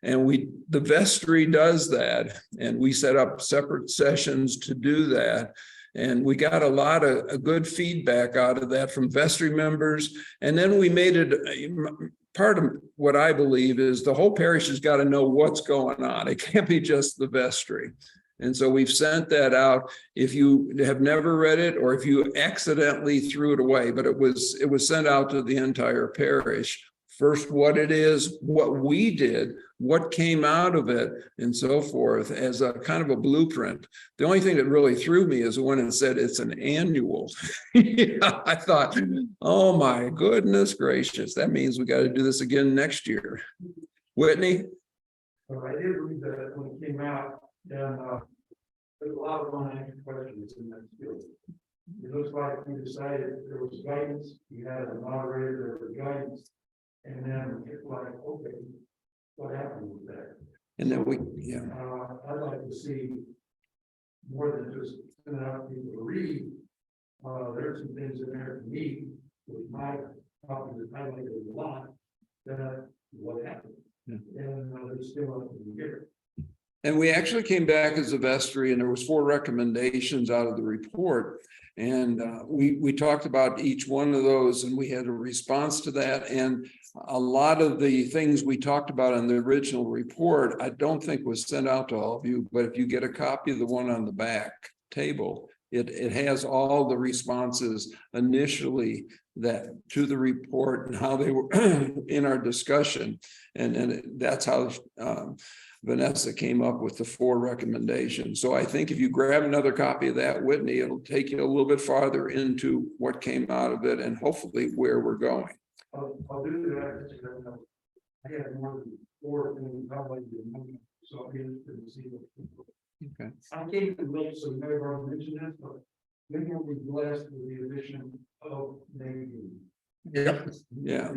And the vestry does that, and we set up separate sessions to do that. And we got a lot of good feedback out of that from vestry members. And then we made it part of what I believe is the whole parish has got to know what's going on. It can't be just the vestry. And so we've sent that out. If you have never read it, or if you accidentally threw it away, but it was sent out to the entire parish. First, what it is, what we did, what came out of it, and so forth, as a kind of a blueprint. The only thing that really threw me is when it said it's an annual. I thought, oh my goodness gracious, that means we got to do this again next year. Whitney? Well, I did read that when it came out, and there's a lot of unanswered questions in that field. It looks like we decided there was guidance, we had a moderator, there was guidance, and then it's like, okay, what happened with that? And then I'd like to see more than just sending out people to read. There's some things in there to me, with my copy that highlighted a lot, that what happened. Yeah. And there's still up to the year. And we actually came back as a vestry, and there was 4 recommendations out of the report. And we talked about each one of those, and we had a response to that. And a lot of the things we talked about in the original report, I don't think was sent out to all of you, but if you get a copy of the one on the back table, it has all the responses initially that to the report and how they were in our discussion. And that's how Vanessa came up with the 4 recommendations. So I think if you grab another copy of that, Whitney, it'll take you a little bit farther into what came out of it and hopefully where we're going. I'll do that. I had more than 4 things, probably, so I'll be interested to see what. Okay. I came to look, so never mentioned this, but maybe we'll be blessed with the addition of Navy. Yep, Yeah.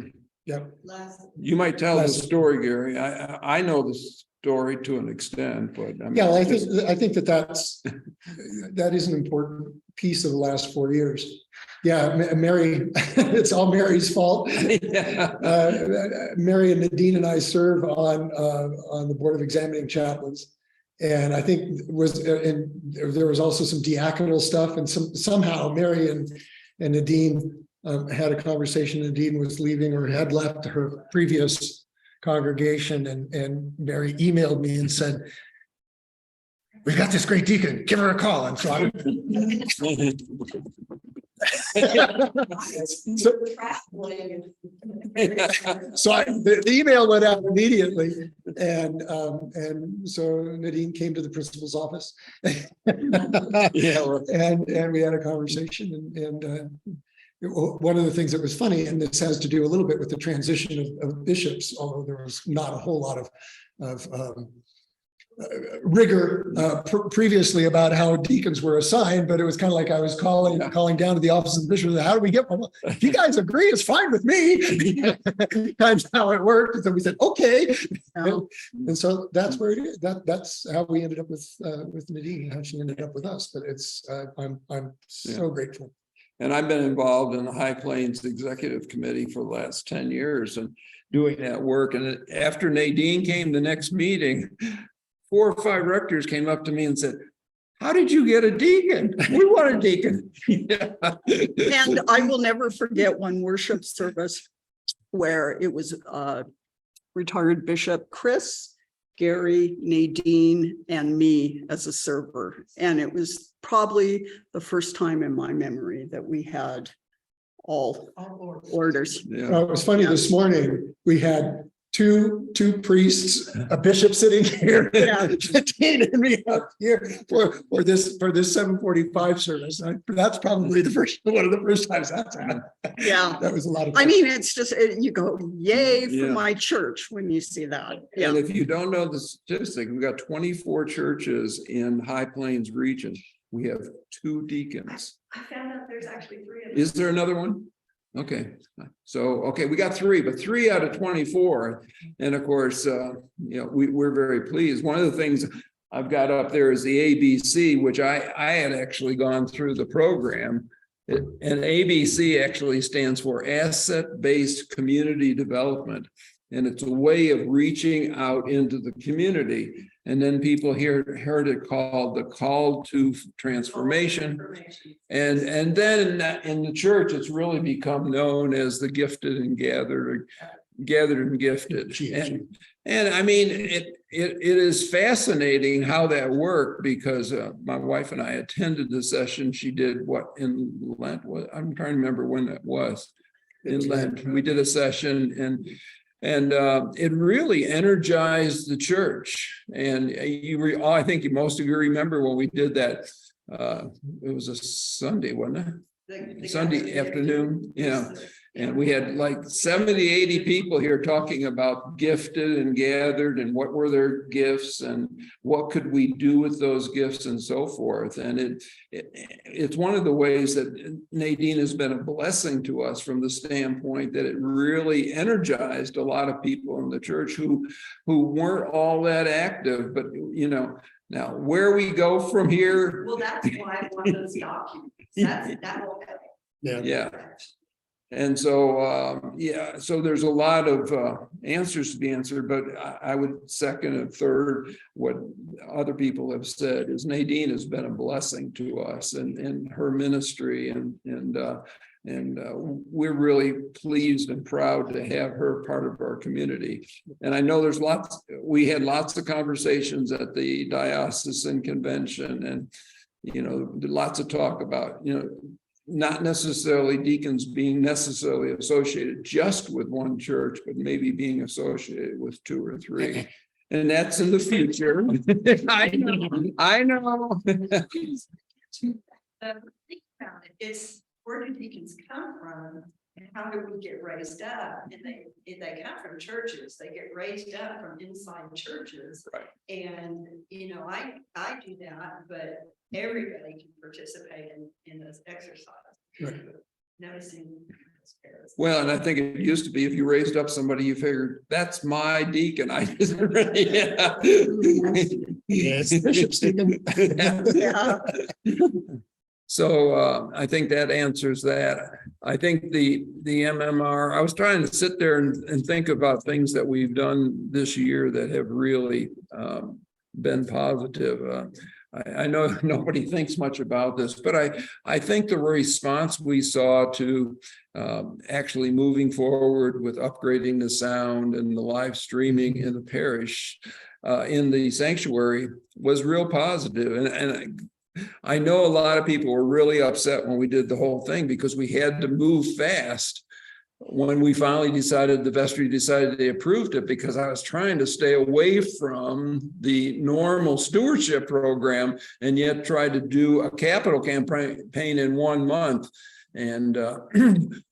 yep. Last, You might tell the Last- story, Gary. I know the story to an extent, but. I mean, Yeah, well, I think that is an important piece of the last 4 years. Yeah, Mary, it's all Mary's fault. Yeah. Mary and Nadine and I serve on the Board of Examining Chaplains. And I think and there was also some diaconal stuff, and somehow Mary and Nadine had a conversation. Nadine was leaving or had left her previous congregation, and Mary emailed me and said, "We've got this great deacon, give her a call." And so I the email went out immediately, and so Nadine came to the principal's office. Yeah. And we had a conversation, and one of the things that was funny, and this has to do a little bit with the transition of bishops, although there was not a whole lot of rigor previously about how deacons were assigned, but it was kind of like I was calling down to the office of the bishop. How do we get one? If you guys agree, it's fine with me. That's how it worked. And so we said, okay. And so that's where it is. That's how we ended up with Nadine, how she ended up with us. But it's I'm so grateful. And I've been involved in the High Plains Executive Committee for the last 10 years and doing that work. And after Nadine came the next meeting, 4 or 5 rectors came up to me and said, "How did you get a deacon? We want a deacon." And I will never forget one worship service where it was retired Bishop Chris, Gary, Nadine, and me as a server. And it was probably the first time in my memory that we had all orders. Yeah. It was funny, this morning, we had two priests, a bishop sitting here, Nadine and me up here for this 7:45 service. That's probably one of the first times that's happened. Yeah. That was a lot of fun. I mean, it's just, you go, yay for Yeah. my church when you see that. Yeah. And if you don't know the statistic, we've got 24 churches in High Plains region. We have 2 deacons. I found out there's actually 3 of them. Is there another one? Okay, so, okay, we got 3, but 3 out of 24. And of course, we're very pleased. One of the things I've got up there is the ABC, which I had actually gone through the program. And ABC actually stands for Asset-Based Community Development. And it's a way of reaching out into the community. And then people heard it called the call to transformation. And then in the church, it's really become known as the gifted and gathered and gifted. And I mean, it is fascinating how that worked, because my wife and I attended the session she did in Lent. I'm trying to remember when that was. In Lent, we did a session, and it really energized the church. And I think most of you remember when we did that. It was a Sunday, wasn't it? Sunday afternoon, yeah. And we had like 70, 80 people here talking about gifted and gathered and what were their gifts and what could we do with those gifts and so forth. And it's one of the ways that Nadine has been a blessing to us, from the standpoint that it really energized a lot of people in the church who weren't all that active, but now where we go from here. Well, that's why I want those documents. That will help. Yeah. And so, so there's a lot of answers to be answered, but I would second and third what other people have said is Nadine has been a blessing to us and her ministry, and we're really pleased and proud to have her part of our community. And I know we had lots of conversations at the diocesan convention, and lots of talk about not necessarily deacons being necessarily associated just with one church, but maybe being associated with two or three. And that's in the future. I know. Think about it, it's where do deacons come from? And how do we get raised up? And if they come from churches, they get raised up from inside churches. Right. And, you know, I do that, but everybody can participate in this exercise. Right. Noticing. Well, and I think it used to be if you raised up somebody, you figured that's my deacon. I just yeah. Yes, the bishop's deacon. Yeah. So I think that answers that. I think the MMR, I was trying to sit there and think about things that we've done this year that have really been positive. I know nobody thinks much about this, but I think the response we saw to actually moving forward with upgrading the sound and the live streaming in the parish in the sanctuary was real positive. And I know a lot of people were really upset when we did the whole thing because we had to move fast. When we finally decided, the vestry decided they approved it, because I was trying to stay away from the normal stewardship program and yet try to do a capital campaign in 1 month. And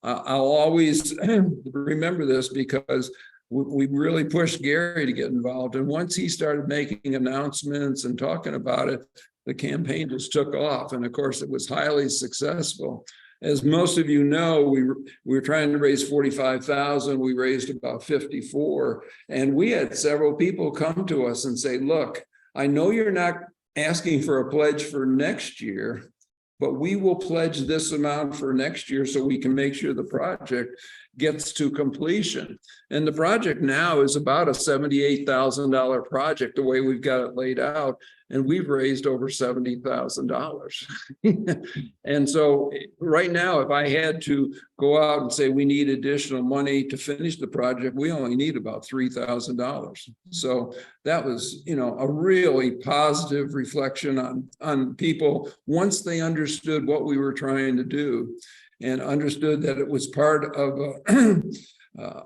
I'll always remember this because we really pushed Gary to get involved. And once he started making announcements and talking about it, the campaign just took off. And of course, it was highly successful. As most of you know, we were trying to raise 45,000. We raised about 54. And we had several people come to us and say, look, I know you're not asking for a pledge for next year, but we will pledge this amount for next year so we can make sure the project gets to completion. And the project now is about a $78,000 project, the way we've got it laid out. And we've raised over $70,000. And so right now, if I had to go out and say we need additional money to finish the project, we only need about $3,000. So that was, you know, a really positive reflection on people once they understood what we were trying to do and understood that it was part of an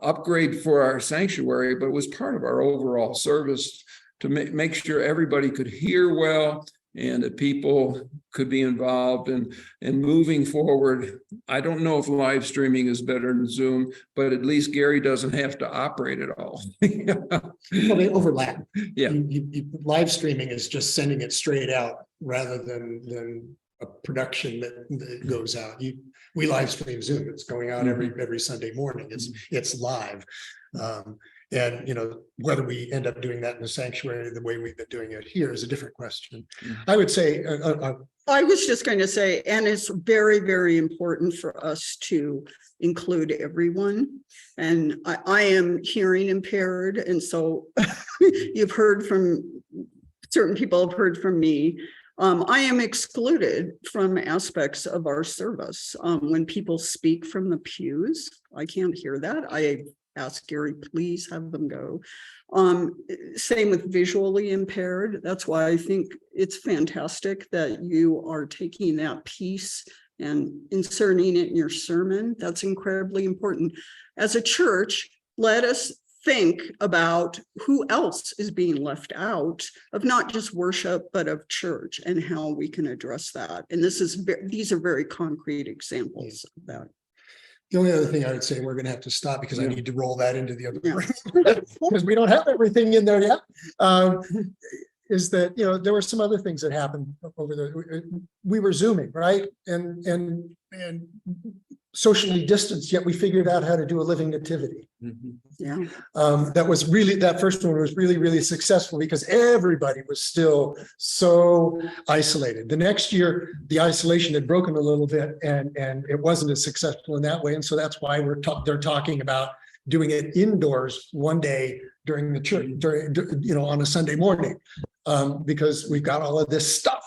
upgrade for our sanctuary, but it was part of our overall service to make sure everybody could hear well and that people could be involved and moving forward. I don't know if live streaming is better than Zoom, but at least Gary doesn't have to operate it all. Well, they overlap. Yeah. Live streaming is just sending it straight out rather than a production that goes out. We live stream Zoom. It's going out every Sunday morning. It's live. And, you know, whether we end up doing that in the sanctuary the way we've been doing it here is a different question. I would say, I was just going to say, and it's very, very important for us to include everyone. And I am hearing impaired. And so you've heard from certain people have heard from me. I am excluded from aspects of our service. When people speak from the pews, I can't hear that. I ask Gary, please have them go. Same with visually impaired. That's why I think it's fantastic that you are taking that piece and inserting it in your sermon. That's incredibly important. As a church, let us think about who else is being left out of not just worship, but of church and how we can address that. And these are very concrete examples of that. the only other thing I would say, we're going to have to stop because I need to roll that into the other Yeah. room because we don't have everything in there yet. Is that, you know, there were some other things that happened over the, we were Zooming, right? And socially distanced, yet we figured out how to do a living nativity. Yeah. That first one was really, really successful because everybody was still so isolated. The next year, the isolation had broken a little bit and it wasn't as successful in that way. And so that's why they're talking about doing it indoors one day during the church, on a Sunday morning. Because we've got all of this stuff,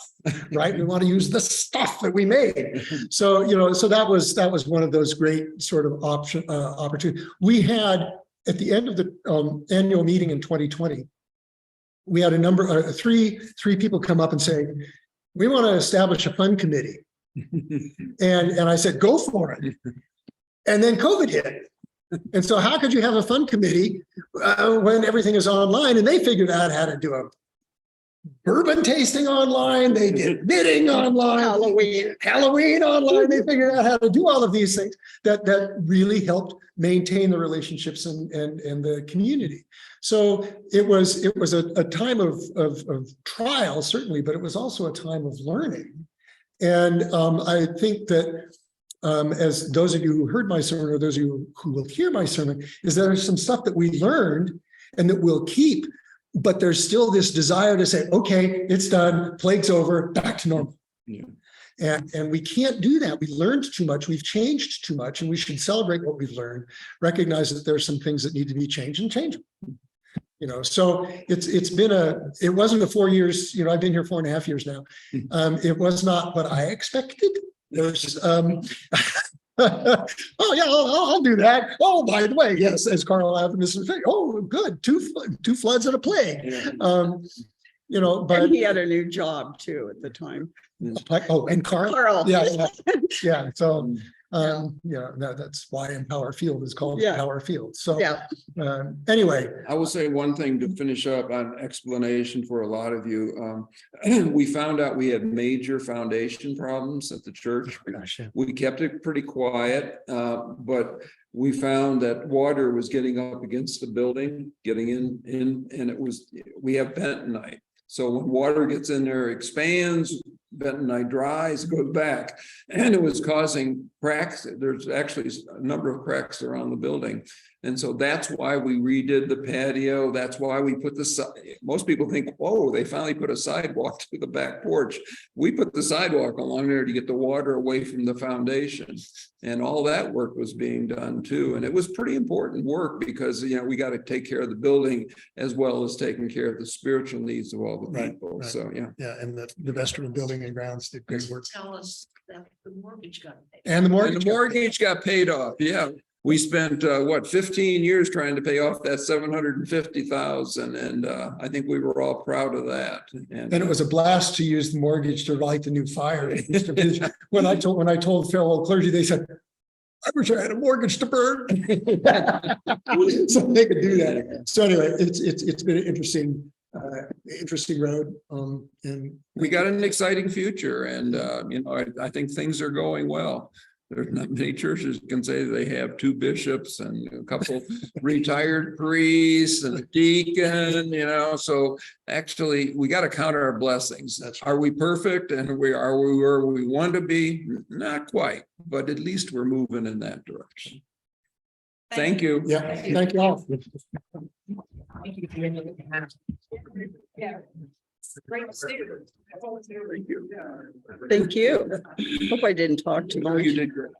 right? We want to use the stuff that we made. So, so that was one of those great sort of opportunities. We had at the end of the annual meeting in 2020, we had a number, three people come up and say, we want to establish a fund committee And I said, go for it. And then COVID hit. And so how could you have a fun committee when everything is online? And they figured out how to do a bourbon tasting online. They did knitting online, Halloween online. They figured out how to do all of these things that really helped maintain the relationships and the community. So it was a time of trial, certainly, but it was also a time of learning. And I think that as those of you who heard my sermon, or those of you who will hear my sermon, is that there's some stuff that we learned and that we'll keep, but there's still this desire to say, okay, it's done, plague's over, back to normal. Yeah. And we can't do that. We learned too much, we've changed too much, and we should celebrate what we've learned, recognize that there's some things that need to be changed and change them. You know, so it wasn't a 4 years, you know, I've been here 4.5 years now. It was not what I expected. There's, oh yeah, I'll do that. Oh, by the way, yes, as Carl Adams would say, oh, good, two floods and a plague. You know, but And he had a new job too at the time. oh, and Carl, Carl. yeah. So that's why Empower Field is called Yeah. Empower Field. So Yeah, anyway, I will say one thing to finish up on explanation for a lot of you. We found out we had major foundation problems at the church. We kept it pretty quiet, but we found that water was getting up against the building, getting in, and we have bentonite. So when water gets in there, it expands, bentonite dries, goes back, and it was causing cracks. There's actually a number of cracks around the building. And so that's why we redid the patio. That's why we put most people think, oh, they finally put a sidewalk to the back porch. We put the sidewalk along there to get the water away from the foundation. And all that work was being done too. And it was pretty important work because, you know, we got to take care of the building as well as taking care of the spiritual needs of all the Right, people. right. So, yeah. yeah, and the Vestry Building and Grounds did great work. Tell us that the mortgage got paid. And the And the mortgage got paid off. Yeah. We spent 15 years trying to pay off that 750,000. And I think we were all proud of that. And it was a blast to use the mortgage to light the new fire. When I told fellow clergy, they said, I wish I had a mortgage to burn. So they could do that. So anyway, it's been an interesting road. And we got an exciting future and, I think things are going well. There's not many churches can say they have 2 bishops and a couple retired priests and a deacon, so actually we got to count our blessings. That's Are we perfect? And are we where we want to be? Not quite, but at least we're moving in that direction. Thank you. yeah, thank you all. Yeah. Great to see you. thank you. Hope I didn't talk too No, much. you did great.